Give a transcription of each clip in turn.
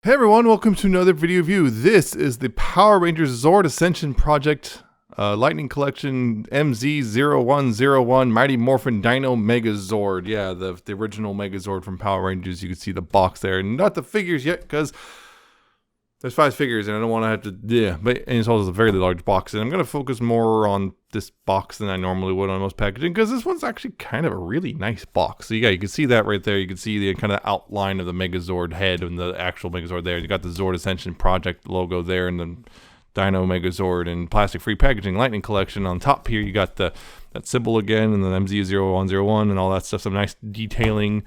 Hey everyone, welcome to another video review. This is the Power Rangers Zord Ascension Project Lightning Collection MZ-0101 Mighty Morphin Dino Megazord. Yeah, the original Megazord from Power Rangers. You can see the box there. Not the figures yet, because there's 5 figures and I don't want to have to, and it's also a very large box. And I'm going to focus more on this box than I normally would on most packaging, because this one's actually kind of a really nice box. So yeah, you can see that right there. You can see the kind of outline of the Megazord head and the actual Megazord there. You got the Zord Ascension Project logo there and the Dino Megazord and plastic-free packaging Lightning Collection. On top here, you got that symbol again and the MZ-0101 and all that stuff. Some nice detailing.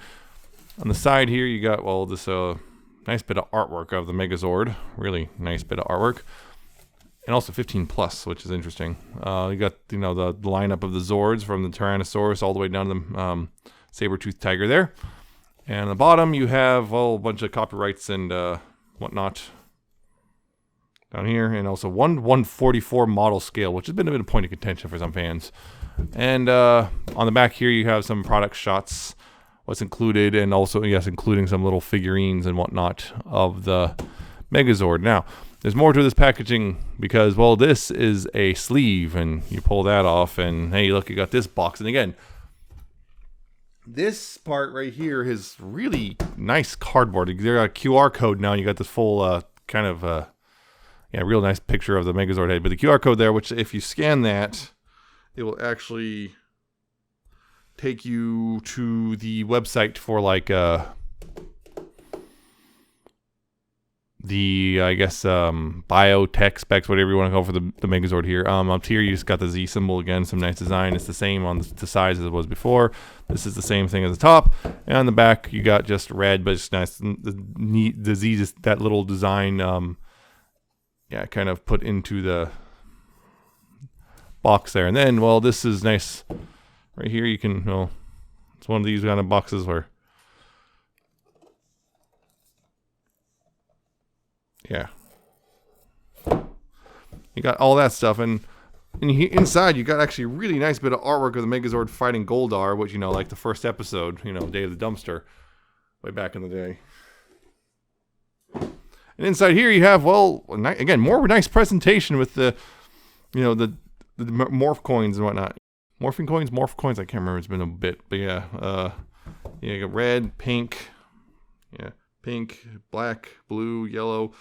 On the side here, you got, well, this nice bit of artwork of the Megazord. Really nice bit of artwork. And also 15 plus, which is interesting. You got, the lineup of the Zords from the Tyrannosaurus all the way down to the saber-toothed tiger there. And on the bottom, you have, well, a bunch of copyrights and whatnot down here. And also 1/144 model scale, which has been a bit of point of contention for some fans. And on the back here, you have some product shots, what's included, and also, yes, including some little figurines and whatnot of the Megazord. Now, there's more to this packaging because, well, this is a sleeve, and you pull that off, and hey, look, you got this box. And again, this part right here is really nice cardboard. You got a QR code now, and you got this full kind of, real nice picture of the Megazord head. But the QR code there, which if you scan that, it will actually take you to the website for like the biotech specs, whatever you want to call for the Megazord here. Up here you just got the Z symbol again, some nice design. It's the same on the size as it was before. This is the same thing at the top, and on the back you got just red, but it's nice. The Z, just that little design, kind of put into the box there. And then, well, this is nice. Right here you can, well, it's one of these kind of boxes where, yeah, you got all that stuff, and inside you got actually a really nice bit of artwork of the Megazord fighting Goldar, which, like the first episode, Day of the Dumpster, way back in the day. And inside here you have, well, again, more nice presentation with the, the morph coins and whatnot. Morph coins, I can't remember, it's been a bit, but yeah, you got red, pink, pink, black, blue, yellow,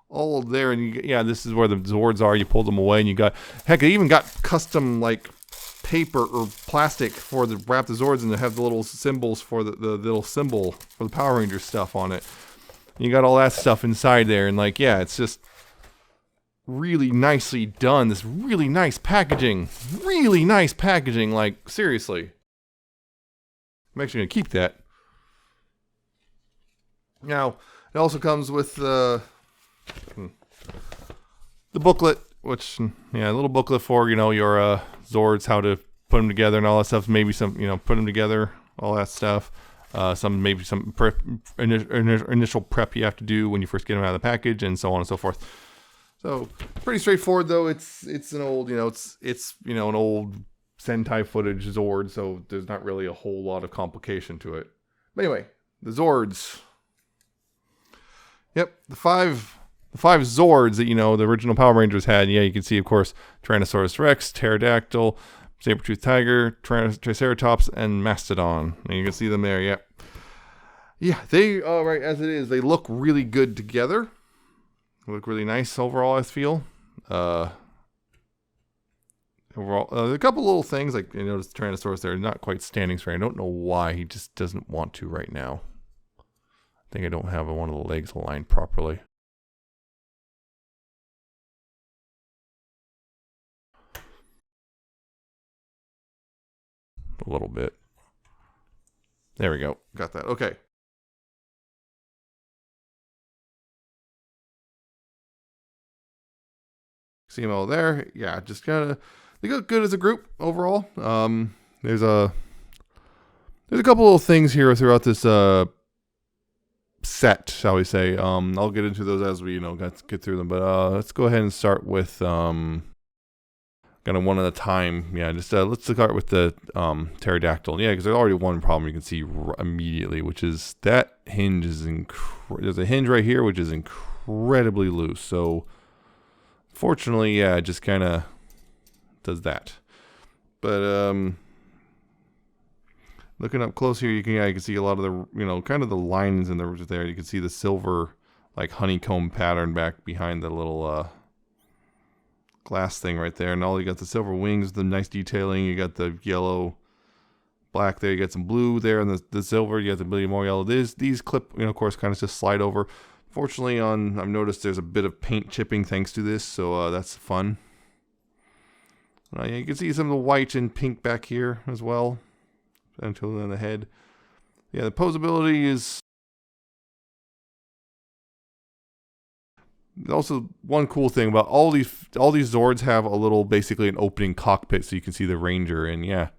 all there. And this is where the Zords are. You pull them away, and you got, heck, they even got custom like paper or plastic for the wrap the Zords, and they have the little symbols for the little symbol for the Power Rangers stuff on it. And you got all that stuff inside there, and it's just really nicely done. This really nice packaging, like, seriously. I'm actually gonna keep that. Now, it also comes with the booklet, which, a little booklet for, your Zords, how to put them together and all that stuff. Maybe some, put them together, all that stuff. Maybe some initial prep you have to do when you first get them out of the package, and so on and so forth. So pretty straightforward, though. It's an old, it's an old Sentai footage Zord, so there's not really a whole lot of complication to it. But anyway, the Zords. Yep, the five Zords that, the original Power Rangers had. Yeah, you can see, of course, Tyrannosaurus Rex, Pterodactyl, Saber-toothed Tiger, Triceratops, and Mastodon. And you can see them there, yep. Yeah, they, right, as it is, they look really good together. Look really nice overall, I feel. Overall, a couple little things, like you notice the Tyrannosaurus there, not quite standing straight. I don't know why, he just doesn't want to right now. I think I don't have one of the legs aligned properly. A little bit. There we go. Got that. Okay. See them all there. Yeah, just kind of, they look good as a group overall. There's a couple little things here throughout this set, shall we say. I'll get into those as we get through them. But let's go ahead and start with gonna kind of one at a time. Yeah, just let's start with the pterodactyl. Yeah, because there's already one problem you can see immediately, which is that hinge is there's a hinge right here which is incredibly loose. So fortunately, yeah, it just kind of does that. But looking up close here, you can see a lot of the kind of the lines in there. You can see the silver like honeycomb pattern back behind the little glass thing right there, and you got the silver wings, the nice detailing. You got the yellow, black there. You got some blue there, and the silver. You got the bit more yellow. These clip, of course, kind of just slide over. Fortunately, I've noticed there's a bit of paint chipping thanks to this, so that's fun. You can see some of the white and pink back here as well, until then the head. Yeah, the posability is also one cool thing about all these Zords have a little, basically an opening cockpit, so you can see the Ranger. And yeah,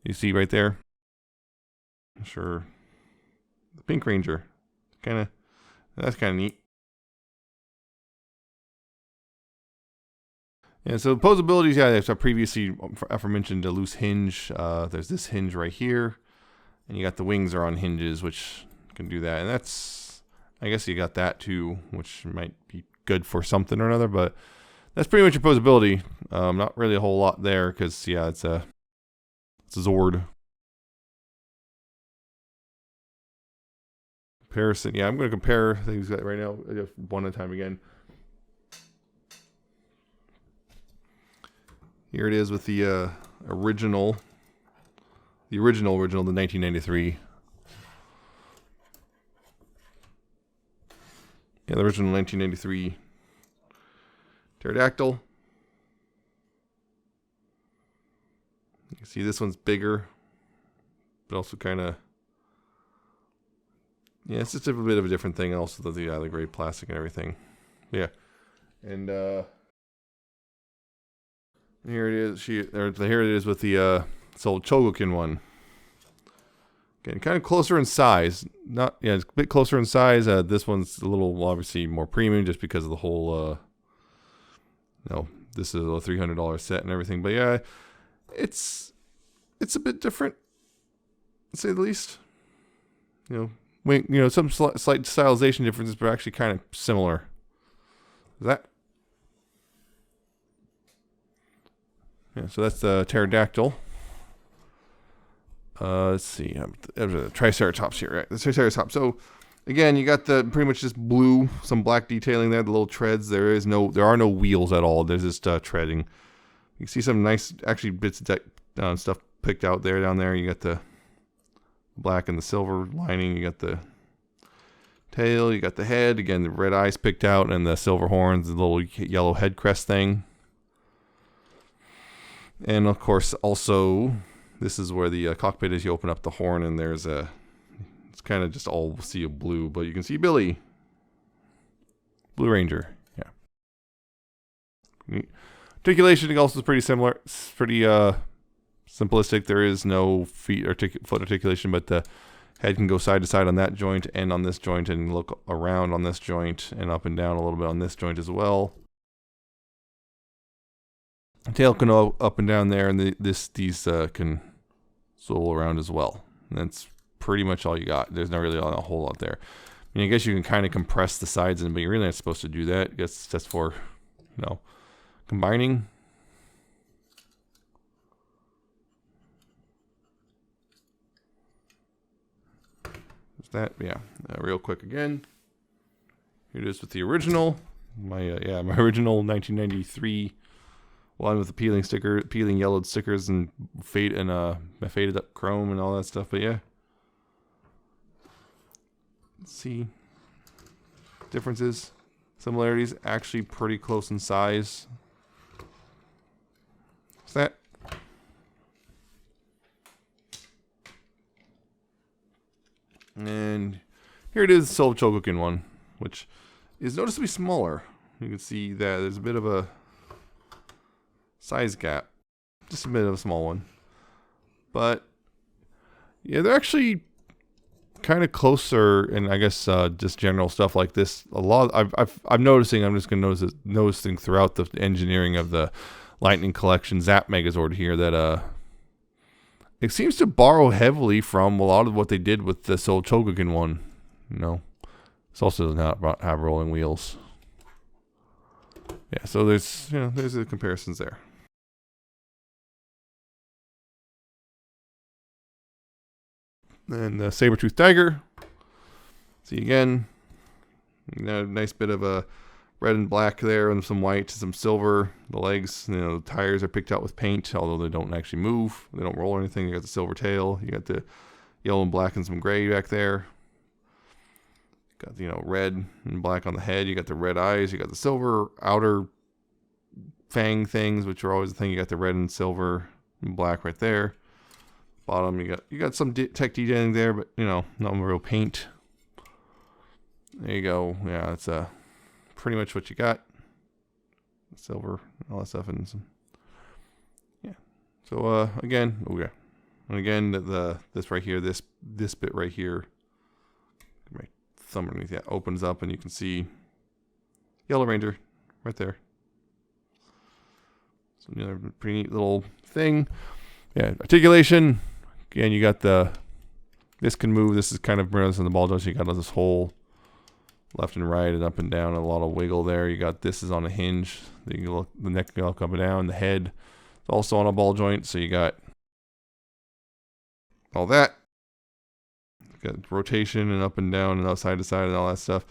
you see right there, sure, the pink Ranger, that's kind of neat. Yeah, so posabilities, yeah, there's a previously aforementioned a loose hinge. There's this hinge right here, and you got the wings are on hinges, which can do that. And that's, I guess you got that too, which might be good for something or another, but that's pretty much your posability. Not really a whole lot there, because yeah, it's a Zord. Comparison, yeah, I'm going to compare things right now, one at a time again. Here it is with the original, the 1993. Yeah, the original 1993 pterodactyl. You can see this one's bigger, but also kind of, yeah, it's just a bit of a different thing. Also, the gray plastic and everything. Yeah, and here it is. Here it is with the Chogokin one. Again, kind of closer in size. It's a bit closer in size. This one's a little, obviously, more premium just because of the whole. This is a $300 set and everything. But yeah, it's a bit different, to say the least. Some slight stylization differences, but actually kind of similar. Yeah, so that's the pterodactyl. Let's see. The Triceratops here, right? The Triceratops. So again, you got the pretty much just blue, some black detailing there, the little treads. There are no wheels at all. There's just treading. You can see some nice, actually, bits of stuff picked out there. Down there, you got the black and the silver lining. You got the tail. You got the head. Again, the red eyes picked out, and the silver horns, the little yellow head crest thing. And of course, also, this is where the cockpit is. You open up the horn, and it's kind of just all sea of blue, but you can see Billy, Blue Ranger. Yeah. Articulation also is pretty similar. It's pretty simplistic. There is no foot articulation, but the head can go side to side on that joint and on this joint, and look around on this joint and up and down a little bit on this joint as well. Tail can go up and down there, and these can swivel around as well. And that's pretty much all you got. There's not really a whole lot there. I guess you can kind of compress the sides in, but you're really not supposed to do that. I guess that's for, combining. Just that, yeah. Real quick again. Here it is with the original. My original 1993. One with the peeling yellowed stickers and faded up chrome and all that stuff. But yeah, let's see differences, similarities. Actually, pretty close in size. What's that? And here it is, the Silver Chogokin one, which is noticeably smaller. You can see that there's a bit of a size gap, just a bit of a small one, but yeah, they're actually kind of closer. And I guess just general stuff like this, I'm noticing. I'm just gonna noticing throughout the engineering of the Lightning Collection ZAP Megazord here that it seems to borrow heavily from a lot of what they did with this old Chogokin one. You know, this also does not have rolling wheels. Yeah, so there's the comparisons there. And the saber-toothed tiger. See again, nice bit of a red and black there, and some white, some silver. The legs, the tires are picked out with paint, although they don't actually move. They don't roll or anything. You got the silver tail. You got the yellow and black and some gray back there. Got red and black on the head. You got the red eyes. You got the silver outer fang things, which are always the thing. You got the red and silver and black right there. Bottom, you got some tech detailing there, but not real paint. There you go. Yeah, that's pretty much what you got. Silver, all that stuff, and some. Yeah. So again, okay, and again this right here, this bit right here, my thumb underneath that opens up, and you can see Yellow Ranger right there. So another pretty neat little thing. Yeah, articulation. Again, you got this can move. This is kind of on the ball joint. You got this whole left and right and up and down, a lot of wiggle there. You got this is on a hinge. The neck can go up and down. The head is also on a ball joint. So you got all that. You got rotation and up and down and outside to side and all that stuff.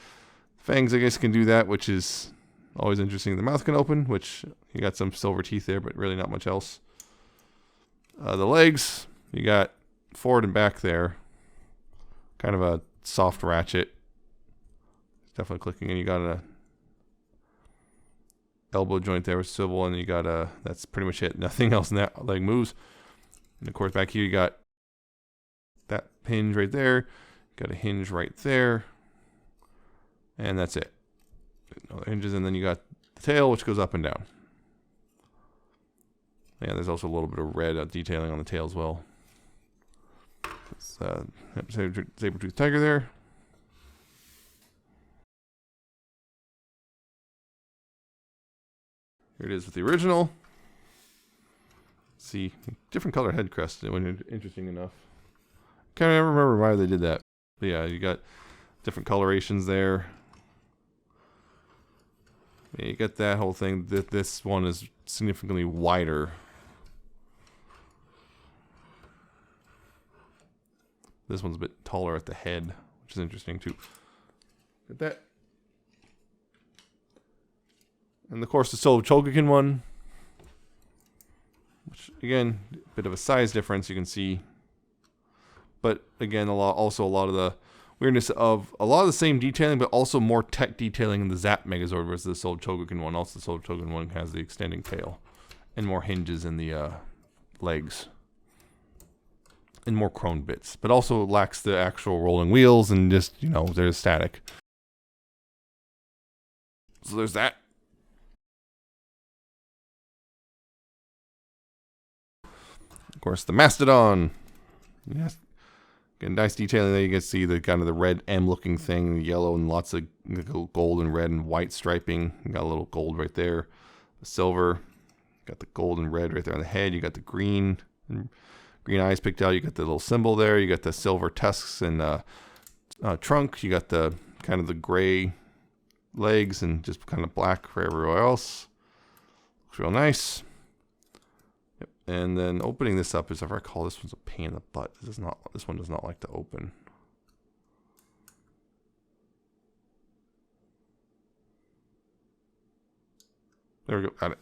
Fangs, I guess, can do that, which is always interesting. The mouth can open, which you got some silver teeth there, but really not much else. The legs, you got forward and back there. Kind of a soft ratchet. Definitely clicking in. You got a elbow joint there with swivel, and you got that's pretty much it. Nothing else in that leg moves. And of course back here you got that hinge right there. Got a hinge right there. And that's it. No hinges, and then you got the tail, which goes up and down. Yeah, there's also a little bit of red detailing on the tail as well. It's saber-toothed tiger there. Here it is with the original. See, different color head crest. Interesting enough. Can't remember why they did that. But yeah, you got different colorations there. Yeah, you got that whole thing. This one is significantly wider. This one's a bit taller at the head, which is interesting too. Got that. And of course the Solo Chogokin one, which again, a bit of a size difference you can see. But again, also a lot of the weirdness of a lot of the same detailing, but also more tech detailing in the ZAP Megazord versus the Solo Chogokin one. Also, the Solo Chogokin one has the extending tail and more hinges in the legs. And more chrome bits, but also lacks the actual rolling wheels and just, there's static. So there's that. Of course, the Mastodon. Yes. Again, nice detailing there. You can see the kind of the red M looking thing, the yellow and lots of gold and red and white striping. You got a little gold right there. The silver. Got the gold and red right there on the head. You got the green and green eyes picked out. You got the little symbol there. You got the silver tusks and trunk. You got the kind of the gray legs and just kind of black for everywhere else. Looks real nice. Yep. And then opening this up is, if I recall, this one's a pain in the butt. This one does not like to open. There we go. Got it.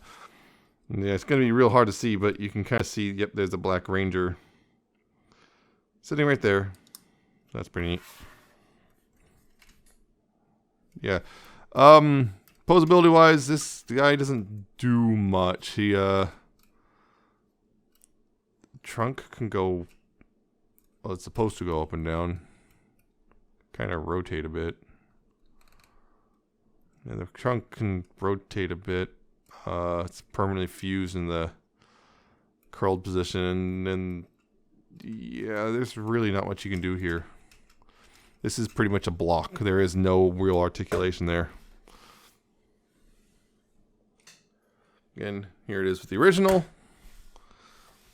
Yeah, it's going to be real hard to see, but you can kind of see, yep, there's a Black Ranger sitting right there. That's pretty neat. Yeah. Posability-wise, the guy doesn't do much. He, trunk can go, well, it's supposed to go up and down. Kind of rotate a bit. Yeah, the trunk can rotate a bit. It's permanently fused in the curled position, and yeah, there's really not much you can do here. This is pretty much a block. There is no real articulation there. Again, here it is with the original.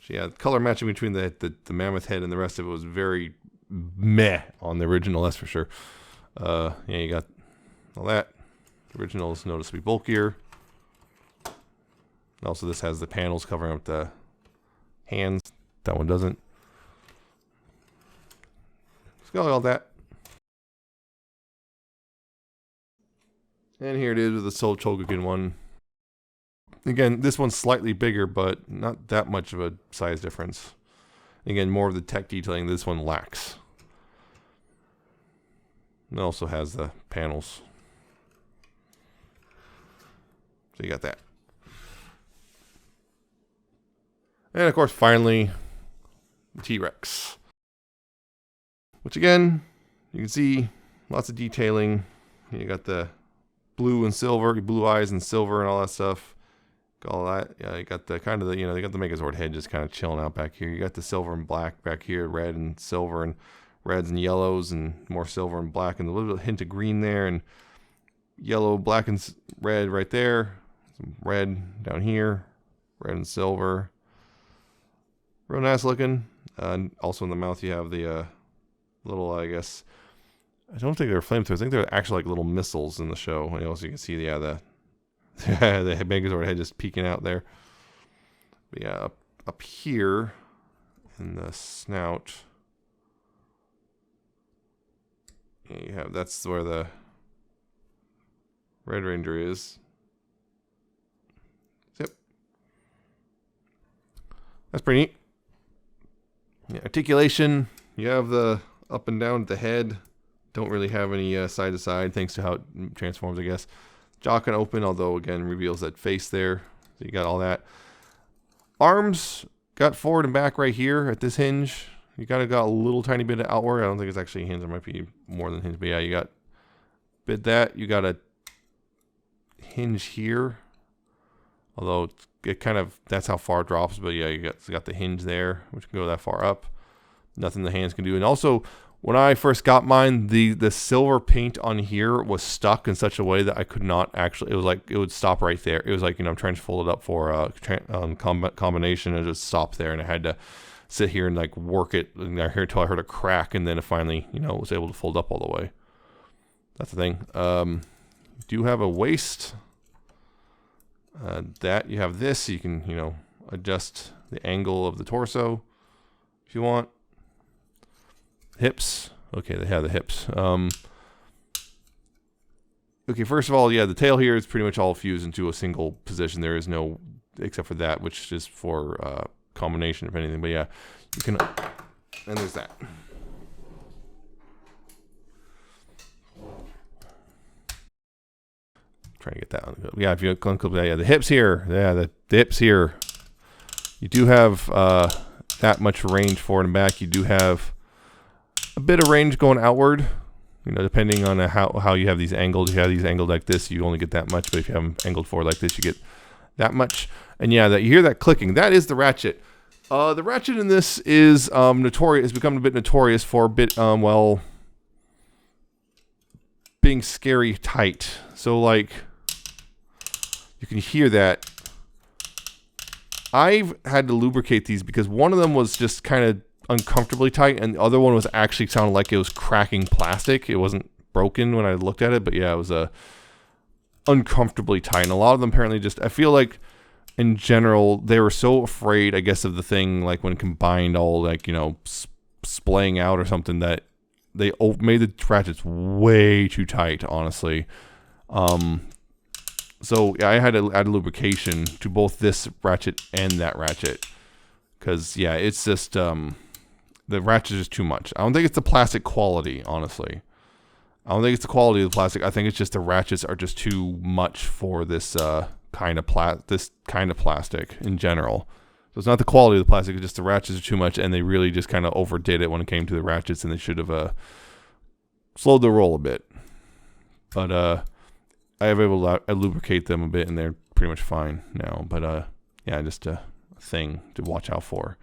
So yeah, color matching between the mammoth head and the rest of it was very meh on the original, that's for sure. Yeah, you got all that. The original is noticeably bulkier. Also, this has the panels covering up the hands. That one doesn't. It's got all that. And here it is with the Soul Chogokin one. Again, this one's slightly bigger, but not that much of a size difference. Again, more of the tech detailing this one lacks. It also has the panels. So you got that. And of course, finally, the T-Rex. Which again, you can see lots of detailing. You got the blue and silver, blue eyes and silver and all that stuff. Got all that. Yeah, you got the kind of the, you know, they got the Megazord head just kind of chilling out back here. You got the silver and black back here, red and silver and reds and yellows and more silver and black and a little hint of green there and yellow, black and red right there. Some red down here, red and silver. Real nice looking. And also in the mouth you have the little, I guess, I don't think they're flamethrowers. I think they're actually like little missiles in the show. And also you can see, yeah, the Megazord head just peeking out there. But yeah, up here in the snout, yeah, you have, that's where the Red Ranger is. Yep. That's pretty neat. Yeah, articulation, you have the up and down at the head. Don't really have any side to side, thanks to how it transforms, I guess. Jaw can open, although again reveals that face there. So you got all that. Arms got forward and back right here at this hinge. You got a little tiny bit of outward. I don't think it's actually a hinge. There might be more than a hinge, but yeah, you got bit that. You got a hinge here, although it kind of, that's how far it drops. But yeah, you got the hinge there, which can go that far up. Nothing the hands can do. And also, when I first got mine, the silver paint on here was stuck in such a way that I could not actually, it was like, it would stop right there. It was like, you know, I'm trying to fold it up for a combination and it just stopped there. And I had to sit here and like work it until I heard a crack. And then it finally, you know, was able to fold up all the way. That's the thing. Do have a waist. That you have this, so you can, you know, adjust the angle of the torso if you want. Hips. Okay, they have the hips. Okay, first of all, yeah, the tail here is pretty much all fused into a single position. There is no, except for that, which is for combination, if anything. But yeah, you can, and there's that. Trying to get that on. Yeah, if you click, yeah, the hips here. Yeah, the hips here. You do have that much range forward and back. You do have a bit of range going outward, you know, depending on how you have these angled. If you have these angled like this, you only get that much, but if you have them angled forward like this, you get that much. And yeah, that you hear that clicking. That is the ratchet. The ratchet in this is notorious. It's become a bit notorious for a bit, well, being scary tight. So like, you can hear that. I've had to lubricate these because one of them was just kind of uncomfortably tight, and the other one was actually sounded like it was cracking plastic. It wasn't broken when I looked at it, but yeah, it was uncomfortably tight. And a lot of them apparently just, I feel like in general they were so afraid, I guess, of the thing, like when combined all, like, you know, splaying out or something, that they made the ratchets way too tight, honestly. So yeah, I had to add lubrication to both this ratchet and that ratchet, because yeah, it's just the ratchet is too much. I don't think it's the plastic quality, honestly. I don't think it's the quality of the plastic. I think it's just the ratchets are just too much for this kind of plastic in general. So it's not the quality of the plastic, it's just the ratchets are too much, and they really just kind of overdid it when it came to the ratchets, and they should have slowed the roll a bit. But I have able to lubricate them a bit, and they're pretty much fine now. But yeah, just a thing to watch out for.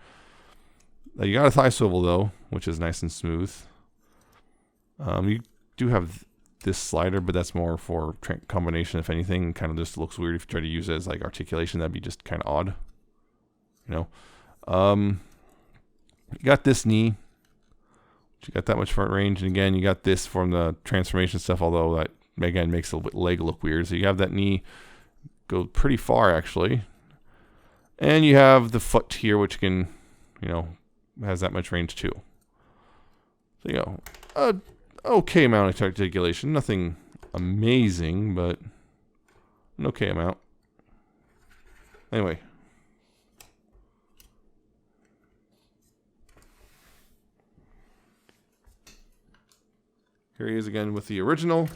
You got a thigh swivel though, which is nice and smooth. You do have this slider, but that's more for combination, if anything. Kind of just looks weird if you try to use it as like articulation. That'd be just kind of odd, you know. You got this knee, you got that much front range, and again, you got this from the transformation stuff, although that again makes the leg look weird. So you have that knee go pretty far actually, and you have the foot here, which can, you know, has that much range too. So you know, okay amount of articulation, nothing amazing, but an okay amount. Anyway. Here he is again with the original.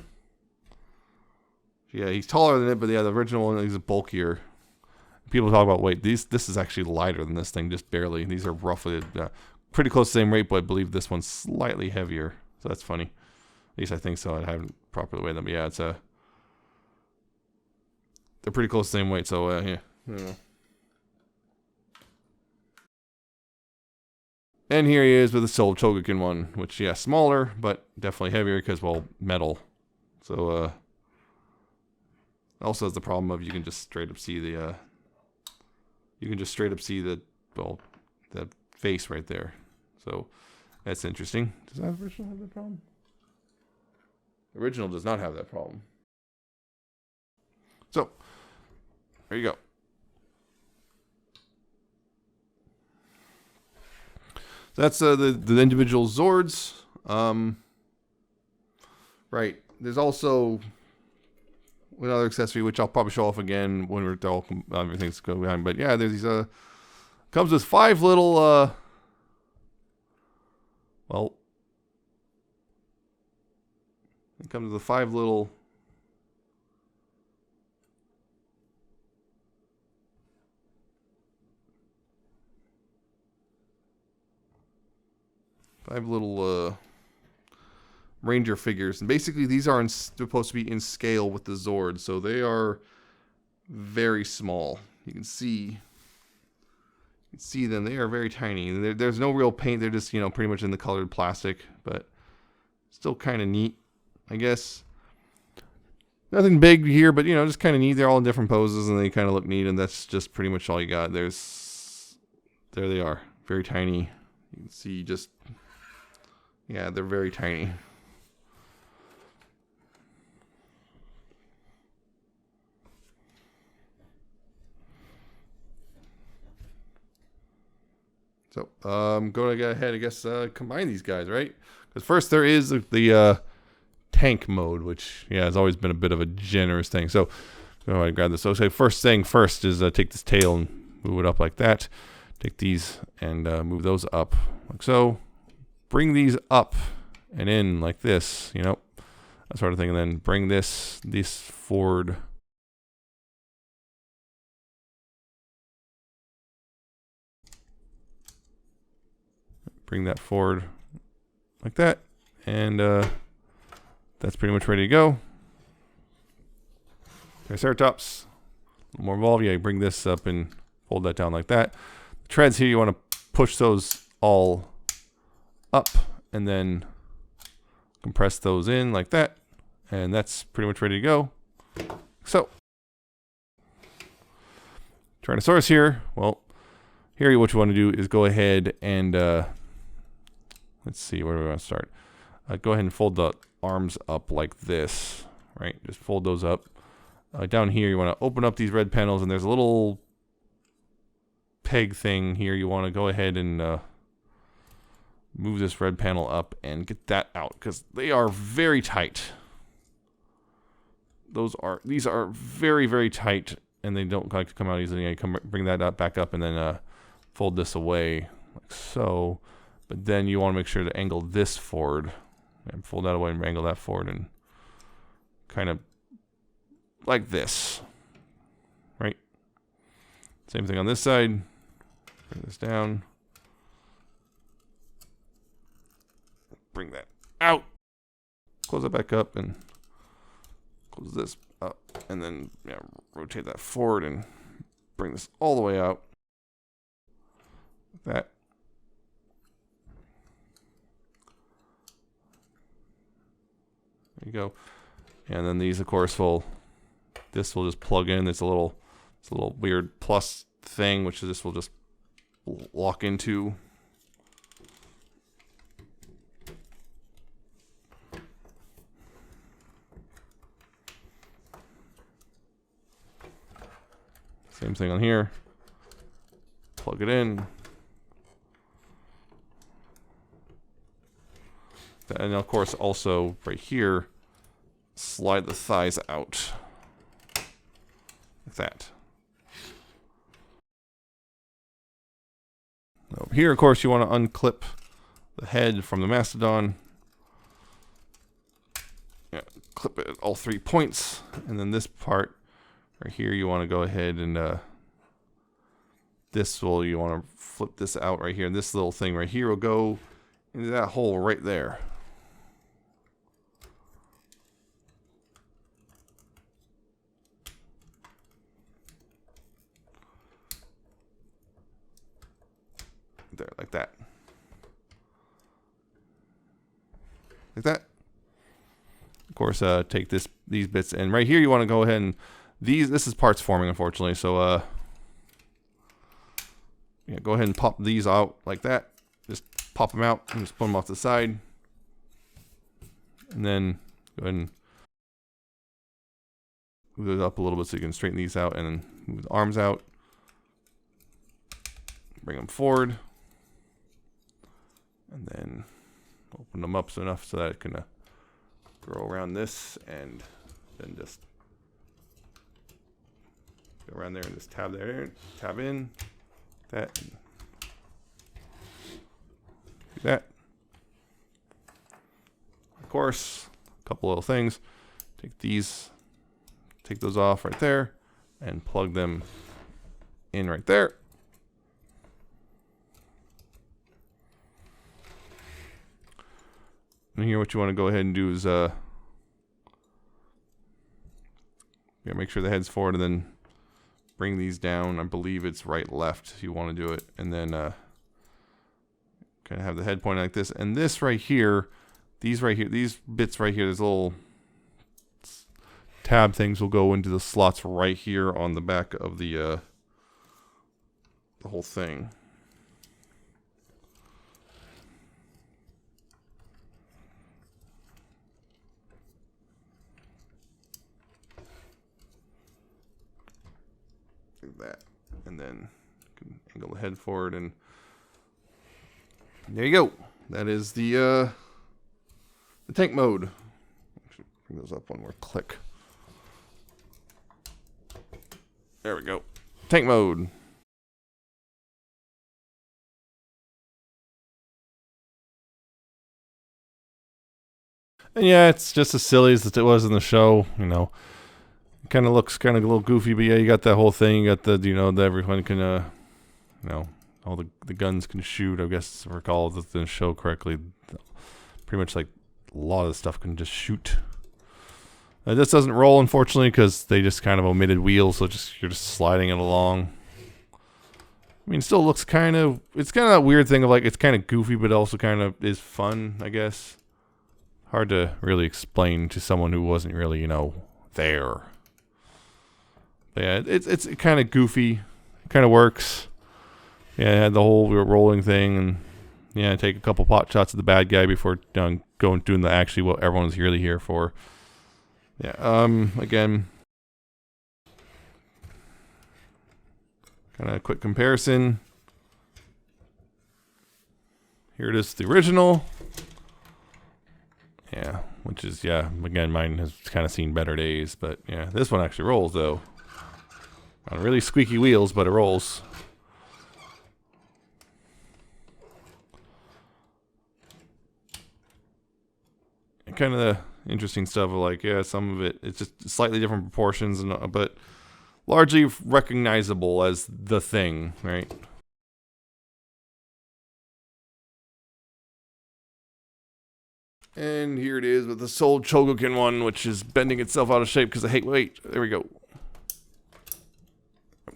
Yeah, he's taller than it, but yeah, the original one is bulkier. People talk about weight. This is actually lighter than this thing, just barely. These are roughly pretty close to the same weight, but I believe this one's slightly heavier. So that's funny. At least I think so. I haven't properly weighed them, but yeah, it's they're pretty close to the same weight. So yeah. Yeah. And here he is with the Soul Chogokin one, which, yeah, smaller, but definitely heavier because, well, metal. So, also has the problem of you can just straight up see the, well, the face right there. So, that's interesting. Does that original have that problem? The original does not have that problem. So, there you go. That's the individual Zords. Right. There's also another accessory, which I'll probably show off again when we're all everything's going behind. But yeah, there's these. Comes with 5 little. Well, it comes with 5 little. Ranger figures, and basically these are supposed to be in scale with the Zord, so they are very small. You can see them; they are very tiny. There's no real paint; they're just, you know, pretty much in the colored plastic, but still kind of neat, I guess. Nothing big here, but you know, just kind of neat. They're all in different poses, and they kind of look neat, and that's just pretty much all you got. There they are, very tiny. You can see just. Yeah, they're very tiny. So, I'm going to go ahead, I guess, combine these guys, right? Because first there is the tank mode, which, yeah, has always been a bit of a generous thing. So, go ahead and grab this. So, say first thing first is take this tail and move it up like that. Take these and move those up like so. Bring these up and in like this, you know, that sort of thing, and then bring this forward. Bring that forward like that, and that's pretty much ready to go. Triceratops, a little more involved. Yeah, you bring this up and fold that down like that. The treads here, you want to push those all up and then compress those in like that, and that's pretty much ready to go. So, Tyrannosaurus here. Well, here what you want to do is go ahead and let's see, where do we want to start? Go ahead and fold the arms up like this, right? Just fold those up. Down here, you want to open up these red panels, and there's a little peg thing here. You want to go ahead and move this red panel up and get that out, because they are very tight. These are very, very tight, and they don't like to come out easily. You bring that up, back up, and then fold this away like so. But then you want to make sure to angle this forward, and fold that away and angle that forward, and kind of like this, right? Same thing on this side. Bring this down. Bring that out. Close it back up and close this up, and then rotate that forward and bring this all the way out. Like that. There you go. And then these, of course, this will just plug in. It's a little weird plus thing, which this will just lock into. Same thing on here. Plug it in. And of course, also right here, slide the thighs out. Like that. Over here, of course, you want to unclip the head from the Mastodon. Yeah, clip it at all 3 points. And then this part right here, you want to go ahead and you want to flip this out right here. And this little thing right here will go into that hole right there. There, like that. Like that. Of course, take these bits, and right here you want to go ahead and this is parts forming, unfortunately. So yeah, go ahead and pop these out like that. Just pop them out and just put them off the side, and then go ahead and move it up a little bit so you can straighten these out, and then move the arms out. Bring them forward. And then open them up enough so that it can go around this, and then just go around there and just tab there, tab in, that, and do that. Of course, a couple little things. Take those off right there, and plug them in right there. And here what you want to go ahead and do is make sure the head's forward, and then bring these down. I believe it's right left if you want to do it, and then kind of have the head pointing like this. And this right here, these bits right here, these little tab things will go into the slots right here on the back of the whole thing. That, and then you can angle the head forward, and there you go. That is the tank mode. Actually, bring those up one more click. There we go. Tank mode. And yeah, it's just as silly as it was in the show, you know. Kind of looks kind of a little goofy, but yeah, you got that whole thing. You got the everyone can all the guns can shoot. I guess if I recall the show correctly, pretty much like a lot of the stuff can just shoot. This doesn't roll, unfortunately, because they just kind of omitted wheels, so you're just sliding it along. I mean, it still looks it's kind of that weird thing of like it's kind of goofy, but also kind of is fun, I guess. Hard to really explain to someone who wasn't really there. But yeah, it's kind of goofy. It kind of works. Yeah, it had the whole rolling thing, and yeah, take a couple pot shots at the bad guy before doing actually what everyone's really here for. Yeah. Again, kind of a quick comparison. Here it is, the original. Yeah, which is again, mine has kind of seen better days, but yeah, this one actually rolls though. On really squeaky wheels, but it rolls. And kind of the interesting stuff of like, yeah, some of it's just slightly different proportions, but largely recognizable as the thing, right? And here it is with the Soul Chogokin one, which is bending itself out of shape because wait, there we go.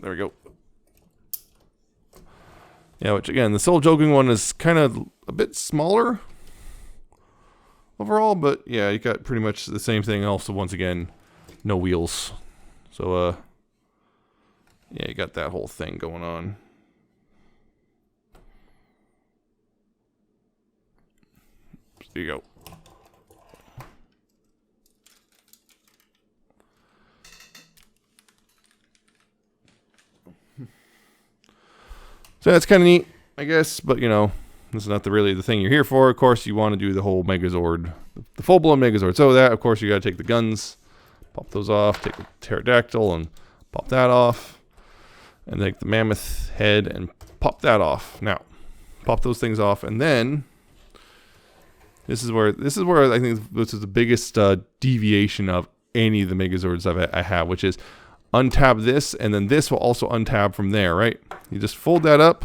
There we go. Yeah, which again, the Soul Chogokin one is kind of a bit smaller overall, but yeah, you got pretty much the same thing. Also, once again, no wheels. So, yeah, you got that whole thing going on. There you go. So that's kind of neat, I guess, but you know, this is not really the thing you're here for. Of course, you want to do the whole Megazord, the full-blown Megazord. So that, of course, you got to take the guns, pop those off, take the pterodactyl and pop that off, and take the mammoth head and pop that off. Now, pop those things off, and then this is where I think this is the biggest deviation of any of the Megazords I have, which is untab this, and then this will also untab from there, right? You just fold that up.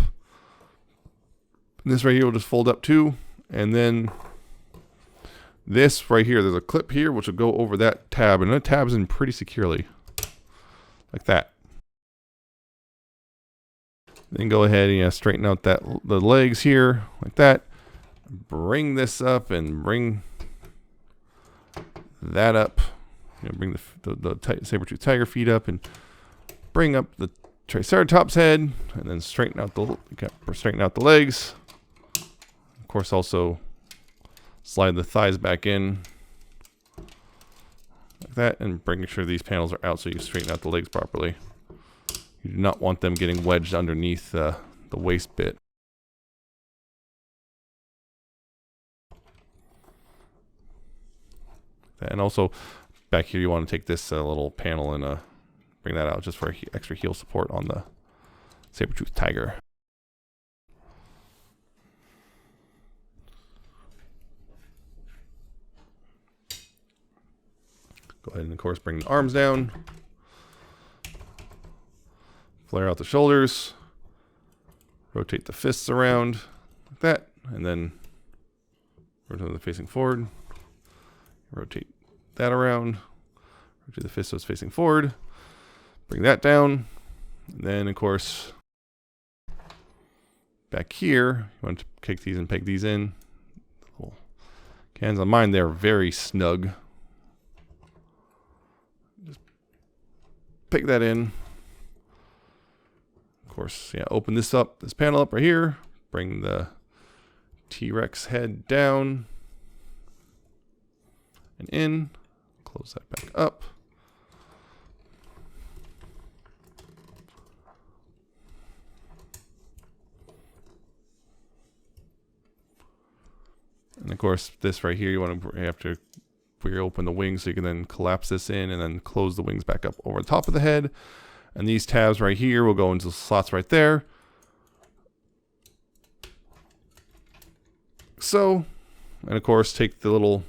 This right here will just fold up too, and then this right here, there's a clip here which will go over that tab, and it tabs in pretty securely, like that. Then go ahead and straighten out the legs here, like that. Bring this up and bring that up. Bring the saber-tooth tiger feet up and bring up the Triceratops head, and then straighten out the legs. Of course, also slide the thighs back in like that, and making sure these panels are out so you can straighten out the legs properly. You do not want them getting wedged underneath the waist bit. And also back here, you want to take this little panel and bring that out just for extra heel support on the saber-tooth tiger. Go ahead and, of course, bring the arms down. Flare out the shoulders. Rotate the fists around like that. And then rotate them facing forward. Rotate that around. Rotate the fist so it's facing forward. Bring that down. And then, of course, back here, you want to kick these and peg these in. Little cans on mine, they're very snug. Just peg that in. Of course, yeah, open this panel up right here. Bring the T-Rex head down and in. Close that back up. And of course, this right here, you have to reopen the wings so you can then collapse this in and then close the wings back up over the top of the head. And these tabs right here will go into the slots right there. So, and of course, take the little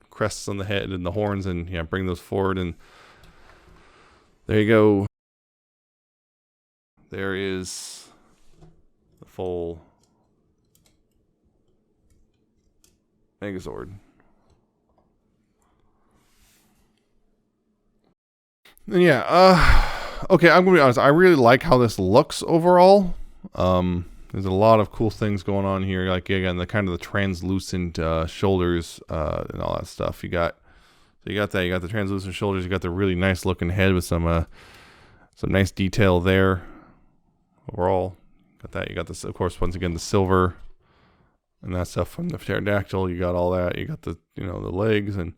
crests on the head and the horns and bring those forward, and there you go. There is the full Megazord. And yeah, okay, I'm gonna be honest. I really like how this looks overall. There's a lot of cool things going on here, like again the kind of the translucent shoulders and all that stuff. You got the translucent shoulders. You got the really nice looking head with some nice detail there. Overall, got that. You got this, of course, once again the silver and that stuff from the pterodactyl. You got all that. You got the the legs, and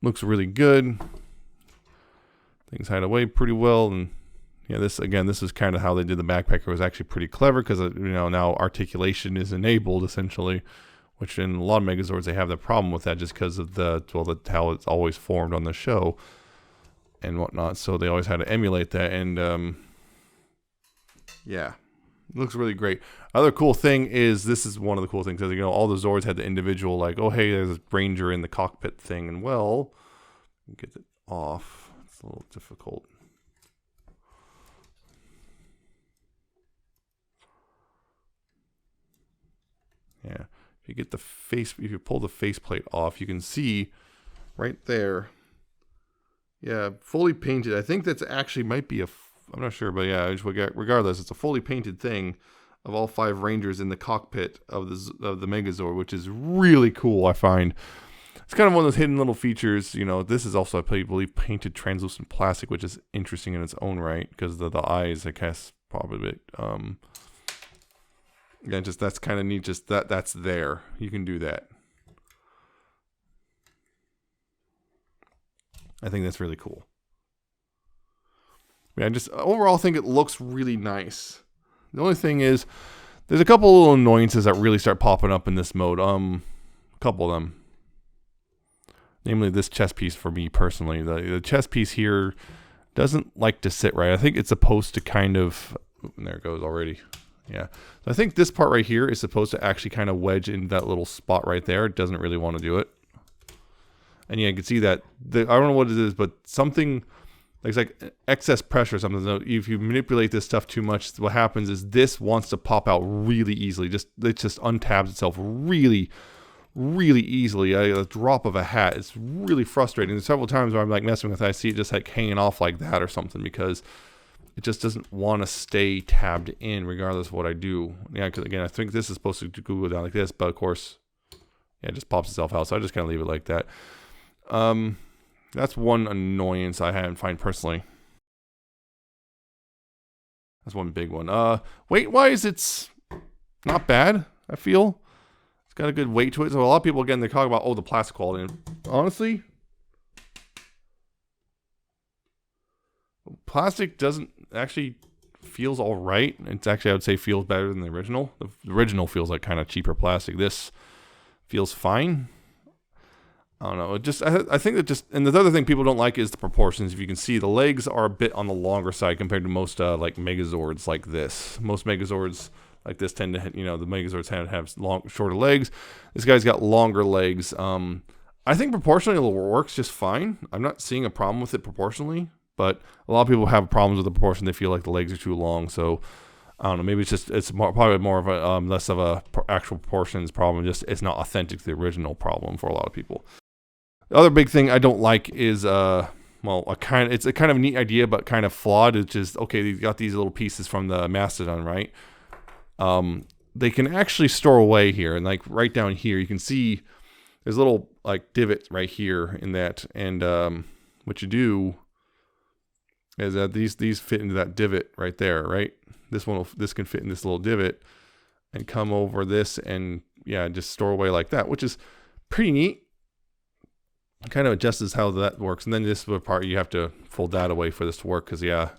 looks really good. Things hide away pretty well, and yeah, this is kind of how they did the backpacker. It was actually pretty clever because now articulation is enabled essentially, which in a lot of Megazords they have the problem with that just because of how it's always formed on the show and whatnot. So they always had to emulate that, and yeah, it looks really great. Other cool thing is this is one of the cool things is all the Zords had the individual oh hey, there's a ranger in the cockpit thing, and well, get it off. It's a little difficult. Yeah, if you pull the faceplate off, you can see right there. Yeah, fully painted. I think that's actually might be I'm not sure, but yeah, regardless, it's a fully painted thing. of all 5 Rangers in the cockpit of the Megazord, which is really cool, I find. It's kind of one of those hidden little features. You know, this is also, I believe, painted translucent plastic, which is interesting in its own right, because the eyes, I guess, probably a bit, yeah, just that's kind of neat. Just that's there. You can do that. I think that's really cool. Yeah, I just overall think it looks really nice. The only thing is, there's a couple little annoyances that really start popping up in this mode. A couple of them. Namely, this chest piece for me personally. The chest piece here doesn't like to sit right. I think it's supposed to kind of... there it goes already. Yeah. So I think this part right here is supposed to actually kind of wedge in that little spot right there. It doesn't really want to do it. And yeah, you can see that. I don't know what it is, but something... it's like excess pressure or something. So if you manipulate this stuff too much, what happens is this wants to pop out really easily. It just untabs itself really easily. A drop of a hat. It's really frustrating. There's several times where I'm like messing with it, I see it just like hanging off like that or something, because it just doesn't want to stay tabbed in regardless of what I do. Yeah, because again, I think this is supposed to go down like this, but of course, yeah, it just pops itself out. So I just kind of leave it like that. That's one annoyance I find personally. That's one big one. Weight-wise, it's not bad, I feel. It's got a good weight to it. So a lot of people, again, they talk about, oh, the plastic quality. And honestly, plastic doesn't actually feels all right. It's actually, I would say, feels better than the original. The original feels like kind of cheaper plastic. This feels fine. I don't know. It just, I think that just, and the other thing people don't like is the proportions. If you can see, the legs are a bit on the longer side compared to most like Megazords like this. Most Megazords like this tend to, you know, the Megazords tend to have shorter legs. This guy's got longer legs. I think proportionally it works just fine. I'm not seeing a problem with it proportionally, but a lot of people have problems with the proportion. They feel like the legs are too long. So I don't know. Maybe it's probably more of a less of a actual proportions problem. Just it's not authentic to the original problem for a lot of people. The other big thing I don't like is, well, it's a kind of neat idea, but kind of flawed. It's just, okay, you've got these little pieces from the Mastodon, right? They can actually store away here. And like right down here, you can see there's a little like divot right here in that. And what you do is that these fit into that divot right there, right? This can fit in this little divot and come over this and, yeah, just store away like that, which is pretty neat. Kind of adjusts how that works, and then this part you have to fold that away for this to work, because yeah,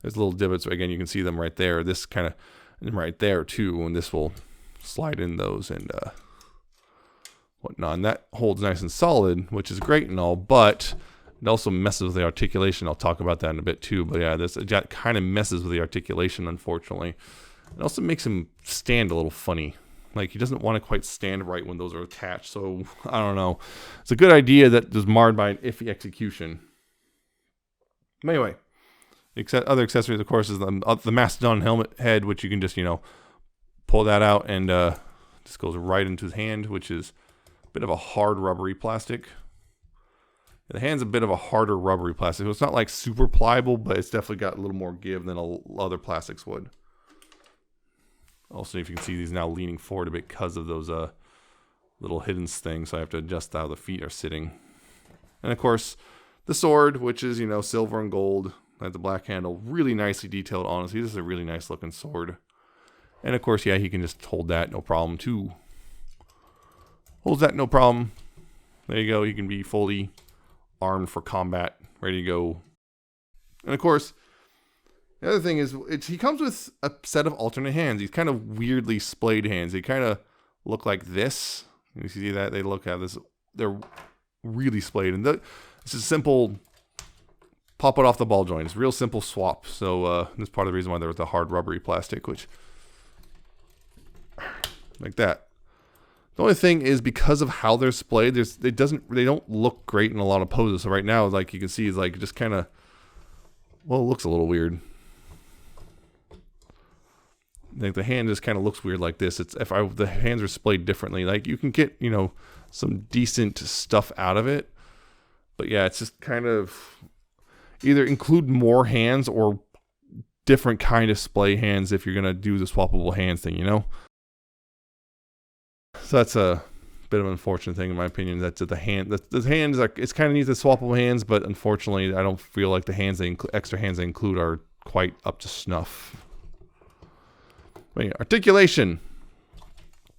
there's little divots. Again, you can see them right there. This kind of, and right there too, and this will slide in those and whatnot. And that holds nice and solid, which is great and all, but it also messes with the articulation. I'll talk about that in a bit too. But yeah, this kind of messes with the articulation, unfortunately. It also makes him stand a little funny. Like, he doesn't want to quite stand right when those are attached. So, I don't know. It's a good idea that was marred by an iffy execution. But anyway, other accessories, of course, is the Mastodon helmet head, which you can just, you know, pull that out and just goes right into his hand, which is a bit of a hard rubbery plastic. The hand's a bit of a harder rubbery plastic. So it's not like super pliable, but it's definitely got a little more give than other plastics would. Also, if you can see, these now leaning forward a bit because of those little hidden things. So I have to adjust how the feet are sitting. And of course, the sword, which is, you know, silver and gold. At the black handle, really nicely detailed. Honestly, this is a really nice looking sword. And of course, yeah, he can just hold that, no problem too. Holds that, no problem. There you go. He can be fully armed for combat, ready to go. And of course, the other thing is, he comes with a set of alternate hands. These kind of weirdly splayed hands. They kind of look like this. You see that? They look at this. They're really splayed. And this is simple. Pop it off the ball joint. It's a real simple swap. So this is part of the reason why there was the hard rubbery plastic, which like that. The only thing is, because of how they're splayed, they don't look great in a lot of poses. So right now, like you can see, is like just kind of, well, it looks a little weird. Like the hand just kind of looks weird like this. The hands are splayed differently. Like you can get, you know, some decent stuff out of it, but yeah, it's just kind of either include more hands or different kind of splay hands if you're gonna do the swappable hands thing, you know. So that's a bit of an unfortunate thing in my opinion. That's the hand. The hands are, it's kind of neat, the swappable hands, but unfortunately, I don't feel like the hands they extra hands they include are quite up to snuff. But yeah, articulation.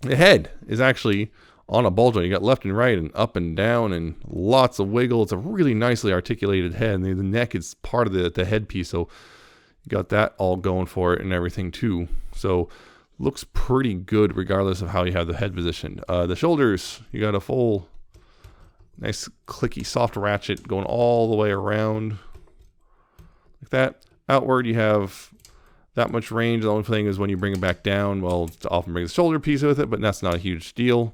The head is actually on a ball joint. You got left and right and up and down and lots of wiggle. It's a really nicely articulated head. And the neck is part of the headpiece, so you got that all going for it and everything too. So looks pretty good regardless of how you have the head positioned. The shoulders, you got a full nice clicky soft ratchet going all the way around like that. Outward, you have that much range. The only thing is when you bring it back down, well, it often brings the shoulder piece with it, but that's not a huge deal.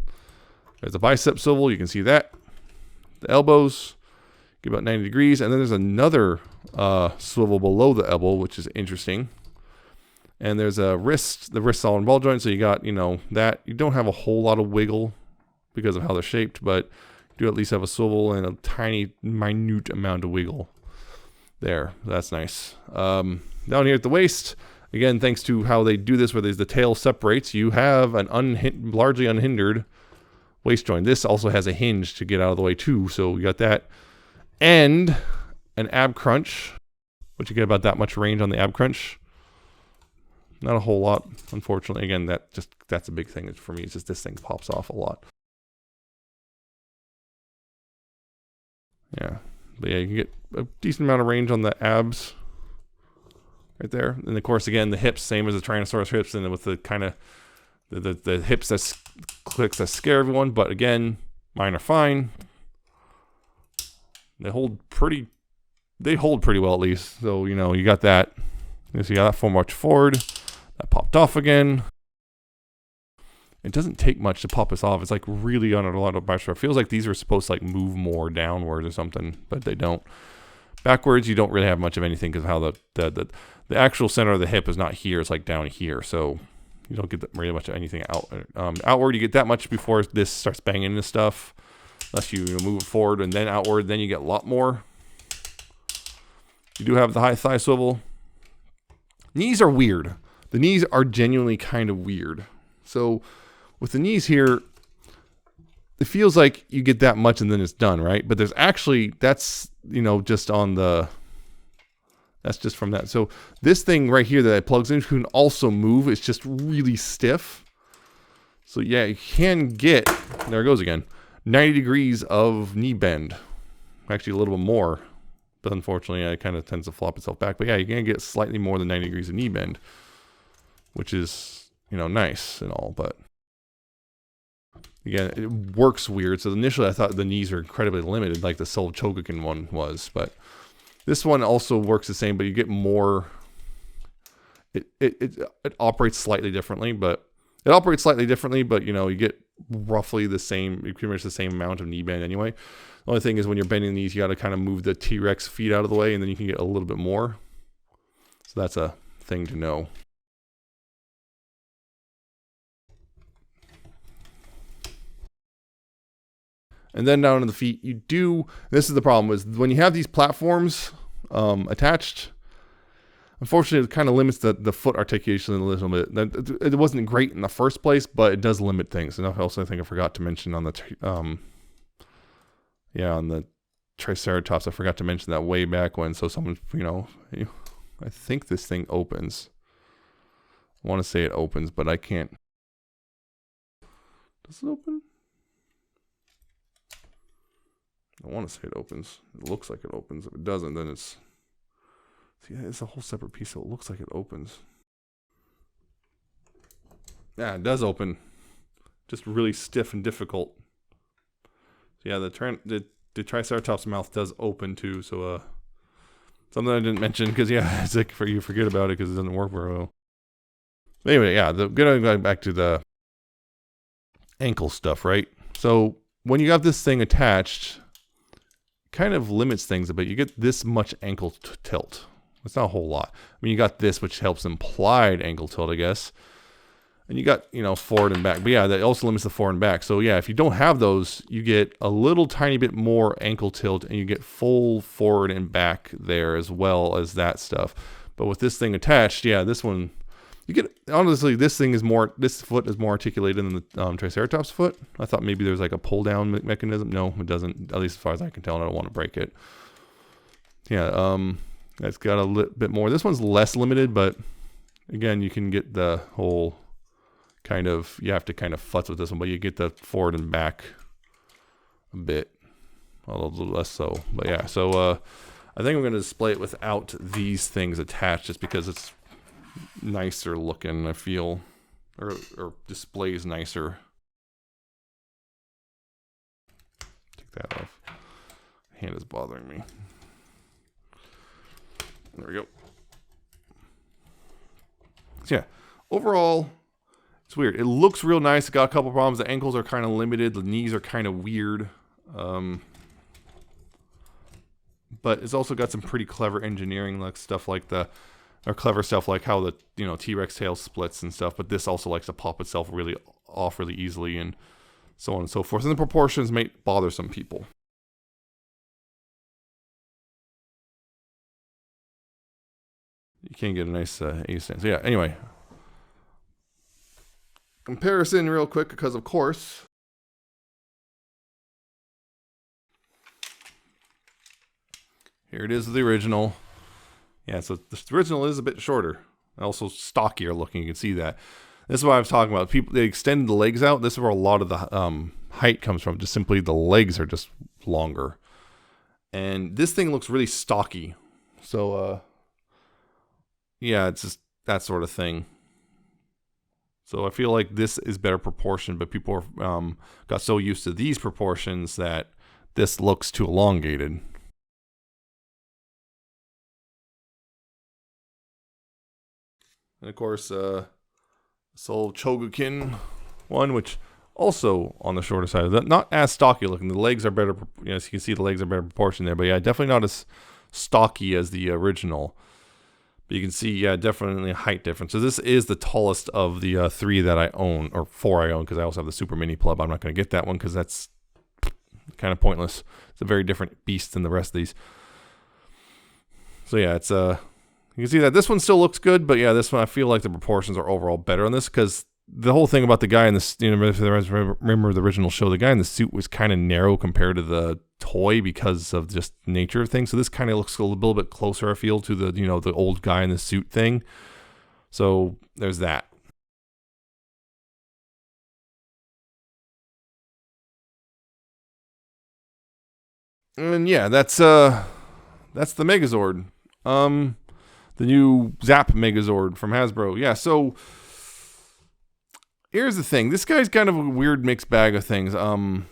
There's a bicep swivel, you can see that. The elbows, get about 90 degrees, and then there's another swivel below the elbow, which is interesting. And there's a wrist, the wrist's all in ball joint, so you got, you know, that. You don't have a whole lot of wiggle because of how they're shaped, but you do at least have a swivel and a tiny, minute amount of wiggle there. That's nice. Down here at the waist, again, thanks to how they do this, where the tail separates, you have an largely unhindered waist joint. This also has a hinge to get out of the way too, so you got that. And an ab crunch, which you get about that much range on the ab crunch. Not a whole lot, unfortunately. Again, that's a big thing for me. It's just this thing pops off a lot. Yeah, but yeah, you can get a decent amount of range on the abs right there. And of course, again, the hips, same as the Tyrannosaurus hips, and with the kind of the hips that clicks that scare everyone. But again, mine are fine. They hold pretty well at least. So you know, you got that. You see how that much forward. That popped off again. It doesn't take much to pop this off. It's like really on a lot of pressure. It feels like these are supposed to like move more downward or something, but they don't. Backwards, you don't really have much of anything because how the actual center of the hip is not here. It's like down here, so you don't get really much of anything out. Outward, you get that much before this starts banging into stuff. Unless you move it forward and then outward, then you get a lot more. You do have the high thigh swivel. Knees are weird. The knees are genuinely kind of weird. So with the knees here, it feels like you get that much and then it's done, right? But there's actually, that's, you know, just on the, that's just from that. So this thing right here that it plugs into can also move. It's just really stiff. So yeah, you can get, there it goes again, 90 degrees of knee bend. Actually a little bit more. But unfortunately, it kind of tends to flop itself back. But yeah, you can get slightly more than 90 degrees of knee bend, which is, you know, nice and all. But again, it works weird. So initially, I thought the knees were incredibly limited, like the Soul Chogokin one was. But this one also works the same, but you get more. It operates slightly differently, but you know, you get roughly the same, pretty much the same amount of knee bend anyway. The only thing is when you're bending these, you got to kind of move the T-Rex feet out of the way, and then you can get a little bit more. So that's a thing to know. And then down to the feet, you do, this is the problem, is when you have these platforms attached, unfortunately, it kind of limits the foot articulation a little bit. It wasn't great in the first place, but it does limit things. And also, I think I forgot to mention on the on the Triceratops, I forgot to mention that way back when. So someone, you know, I think this thing opens. I want to say it opens, but I can't. Does it open? I want to say it opens. It looks like it opens. If it doesn't, then it's... See, it's a whole separate piece, so it looks like it opens. Yeah, it does open. Just really stiff and difficult. Yeah, the Triceratops mouth does open too, so something I didn't mention because yeah, it's like you forget about it because it doesn't work very well. But anyway, yeah, going back to the ankle stuff, right? So when you have this thing attached, it kind of limits things a bit. You get this much ankle tilt. It's not a whole lot. I mean, you got this, which helps implied ankle tilt, I guess. And you got, you know, forward and back. But yeah, that also limits the forward and back. So yeah, if you don't have those, you get a little tiny bit more ankle tilt and you get full forward and back there as well as that stuff. But with this thing attached, yeah, this one, you get, honestly, this foot is more articulated than the Triceratops foot. I thought maybe there's like a pull down mechanism. No, it doesn't, at least as far as I can tell, and I don't want to break it. Yeah, it's got a little bit more. This one's less limited, but again, you can get the whole kind of, you have to kind of futz with this one, but you get the forward and back a bit, a little less so. But yeah, so I think I'm going to display it without these things attached just because it's nicer looking, I feel, or displays nicer. Take that off. Hand is bothering me. There we go. So yeah, overall, it's weird. It looks real nice. It's got a couple problems. The ankles are kind of limited. The knees are kind of weird. But it's also got some pretty clever engineering, like stuff like clever stuff like how the T-Rex tail splits and stuff. But this also likes to pop itself really off really easily and so on and so forth. And the proportions may bother some people. You can't get a nice A stand. So yeah, anyway. Comparison real quick, because of course. Here it is, the original. Yeah, so the original is a bit shorter. Also stockier looking, you can see that. This is what I was talking about. People, they extended the legs out. This is where a lot of the height comes from. Just simply the legs are just longer. And this thing looks really stocky. So, yeah, it's just that sort of thing. So I feel like this is better proportion, but people got so used to these proportions that this looks too elongated. And of course, Soul Chogokin one, which also on the shorter side of that, not as stocky looking. The legs are better, as you can see, the legs are better proportion there. But yeah, definitely not as stocky as the original. But you can see, yeah, definitely a height difference. So this is the tallest of the 3 that I own, or 4 I own, because I also have the Super Mini Plub. I'm not going to get that one because that's kind of pointless. It's a very different beast than the rest of these. So yeah, it's you can see that this one still looks good, but yeah, this one I feel like the proportions are overall better on this, because the whole thing about the guy in the, remember the original show, the guy in the suit was kind of narrow compared to the toy because of just nature of things. So this kind of looks a little bit closer, I feel, to the the old guy in the suit thing. So there's that. And yeah, that's the Megazord. The new ZAP Megazord from Hasbro. Yeah, so here's the thing. This guy's kind of a weird mixed bag of things. A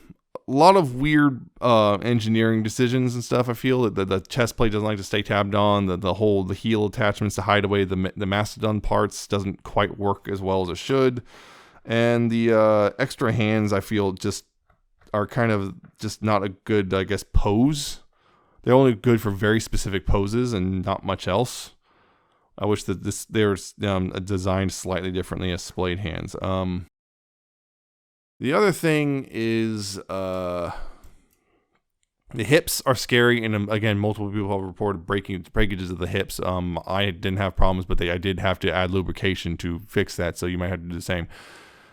lot of weird engineering decisions and stuff. I feel that the chest plate doesn't like to stay tabbed on. The heel attachments to hide away the mastodon parts doesn't quite work as well as it should. And the extra hands, I feel, just are kind of just not a good, I guess, pose. They're only good for very specific poses and not much else. I wish that they're designed slightly differently as splayed hands. The other thing is the hips are scary, and again, multiple people have reported breakages of the hips. I didn't have problems, but I did have to add lubrication to fix that, so you might have to do the same.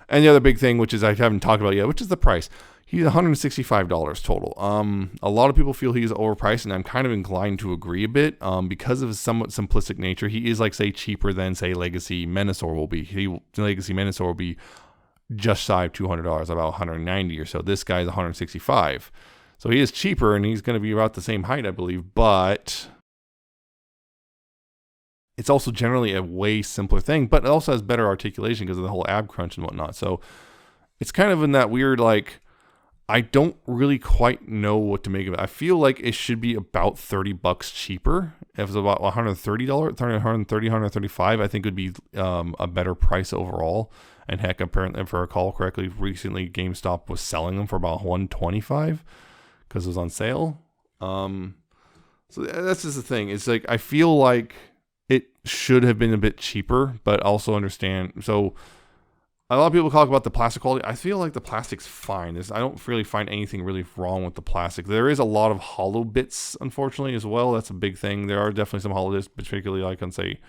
And the other big thing, which is I haven't talked about yet, which is the price. He's $165 total. A lot of people feel he's overpriced, and I'm kind of inclined to agree a bit. Because of his somewhat simplistic nature, he is, like, say, cheaper than, say, Legacy Menasor will be. Legacy Menasor will be just shy of $200, about $190 or so. This guy's $165. So he is cheaper, and he's going to be about the same height, I believe. But it's also generally a way simpler thing, but it also has better articulation because of the whole ab crunch and whatnot. So it's kind of in that weird, like, I don't really quite know what to make of it. I feel like it should be about $30 cheaper. If it was about $130, $135, I think would be a better price overall. And heck, apparently, if I recall correctly, recently GameStop was selling them for about $125 because it was on sale. So that's just the thing. It's like, I feel like it should have been a bit cheaper, but also understand. So A lot of people talk about the plastic quality. I feel like the plastic's fine. I don't really find anything really wrong with the plastic. There is a lot of hollow bits, unfortunately, as well. That's a big thing. There are definitely some hollow bits, particularly like on, say,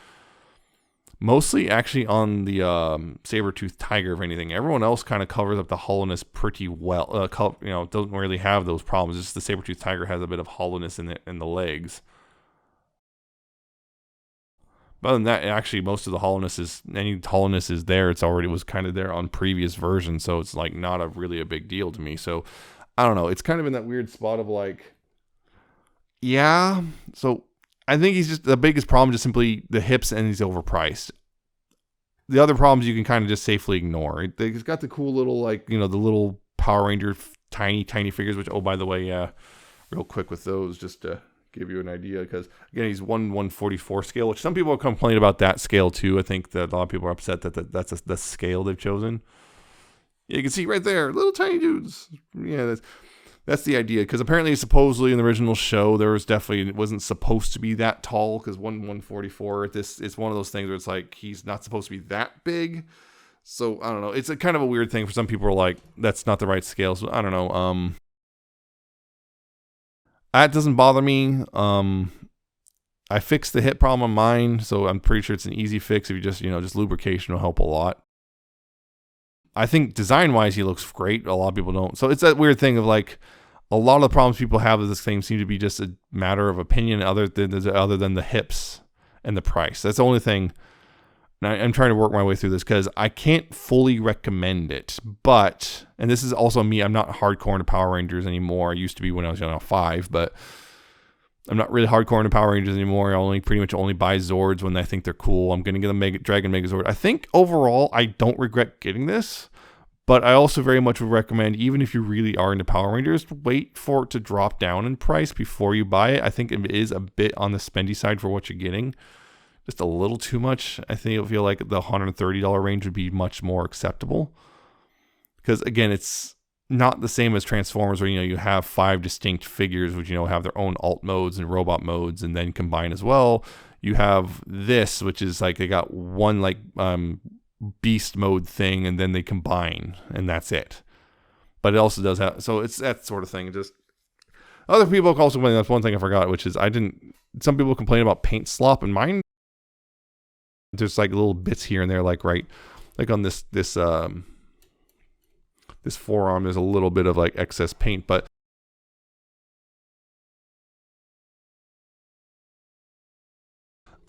mostly actually on the saber-toothed tiger, if anything. Everyone else kind of covers up the hollowness pretty well. You know, doesn't really have those problems. It's just the saber-toothed tiger has a bit of hollowness in the legs. But other than that, actually, most of the hollowness is, any hollowness is there. It's already was kind of there on previous versions, so it's like not really a big deal to me. So I don't know. It's kind of in that weird spot of like, yeah. So I think he's just, the biggest problem is just simply the hips, and he's overpriced. The other problems you can kind of just safely ignore. He's got the cool little, like, you know, the little Power Ranger tiny figures, which, oh, by the way, real quick with those, just to give you an idea, because again, he's 1/144 scale, which some people are complaining about that scale too. I think that a lot of people are upset that that's the scale they've chosen. Yeah, you can see right there, little tiny dudes. Yeah, that's the idea, because apparently, supposedly in the original show, there was definitely, it wasn't supposed to be that tall, because 1/144. It's one of those things where it's like he's not supposed to be that big. So I don't know. It's a kind of a weird thing for some people. Are like, that's not the right scale. So I don't know. That doesn't bother me. I fixed the hip problem on mine, so I'm pretty sure it's an easy fix. If you just, just lubrication will help a lot. I think design-wise, he looks great. A lot of people don't. So it's that weird thing of like, a lot of the problems people have with this thing seem to be just a matter of opinion, other than the hips and the price. That's the only thing. And I'm trying to work my way through this because I can't fully recommend it. But, and this is also me, I'm not hardcore into Power Rangers anymore. I used to be when I was 5, but I'm not really hardcore into Power Rangers anymore. I pretty much only buy Zords when I think they're cool. I'm going to get a Dragon Megazord. I think overall, I don't regret getting this. But I also very much would recommend, even if you really are into Power Rangers, wait for it to drop down in price before you buy it. I think it is a bit on the spendy side for what you're getting. Just a little too much. I think I feel like the $130 range would be much more acceptable. Because again, it's not the same as Transformers where, you have 5 distinct figures which, have their own alt modes and robot modes and then combine as well. You have this, which is like they got one like beast mode thing and then they combine and that's it. But it also does have, so it's that sort of thing. Just other people also complain. That's one thing I forgot, which is some people complain about paint slop, and mine, there's like little bits here and there, like on this forearm, there's a little bit of like excess paint, but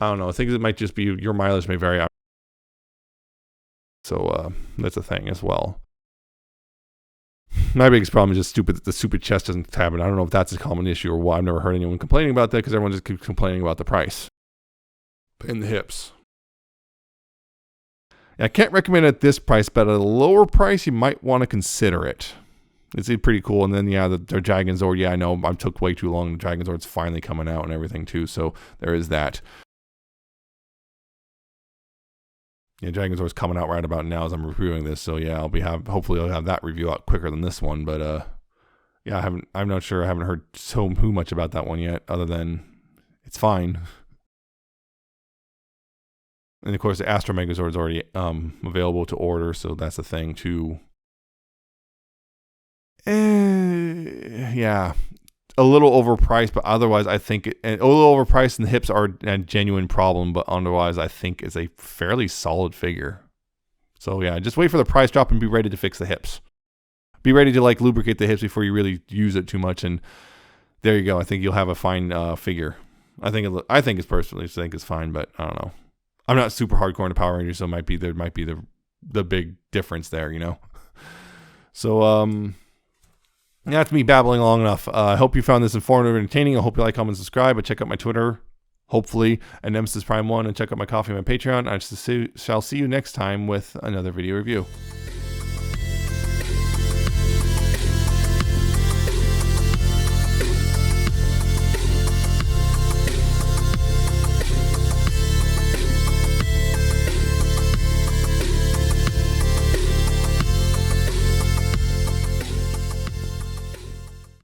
I don't know. I think it might just be your mileage may vary. So that's a thing as well. My biggest problem is just the stupid chest doesn't tab it. I don't know if that's a common issue or why. I've never heard anyone complaining about that because everyone just keeps complaining about the price and the hips. I can't recommend it at this price, but at a lower price, you might want to consider it. It's pretty cool. And then, the Dragon Zord. Yeah, I know I took way too long. The Dragon Zord's finally coming out and everything too. So there is that. Yeah, Dragon Zord's coming out right about now as I'm reviewing this. So yeah, hopefully I'll have that review out quicker than this one. But yeah, I'm not sure. I haven't heard so much about that one yet, other than it's fine. And of course, the Astro Megazord is already available to order, so that's a thing too. Yeah, a little overpriced, but otherwise, I think a little overpriced, and the hips are a genuine problem. But otherwise, I think it's a fairly solid figure. So yeah, just wait for the price drop and be ready to fix the hips. Be ready to like lubricate the hips before you really use it too much, and there you go. I think you'll have a fine figure. I think it's fine, but I don't know. I'm not super hardcore into Power Rangers, so there might be the big difference there, So that's me babbling long enough. I hope you found this informative and entertaining. I hope you like, comment, and subscribe. But check out my Twitter, hopefully, at Nemesis Prime 1, and check out my coffee and my Patreon. I shall see you next time with another video review.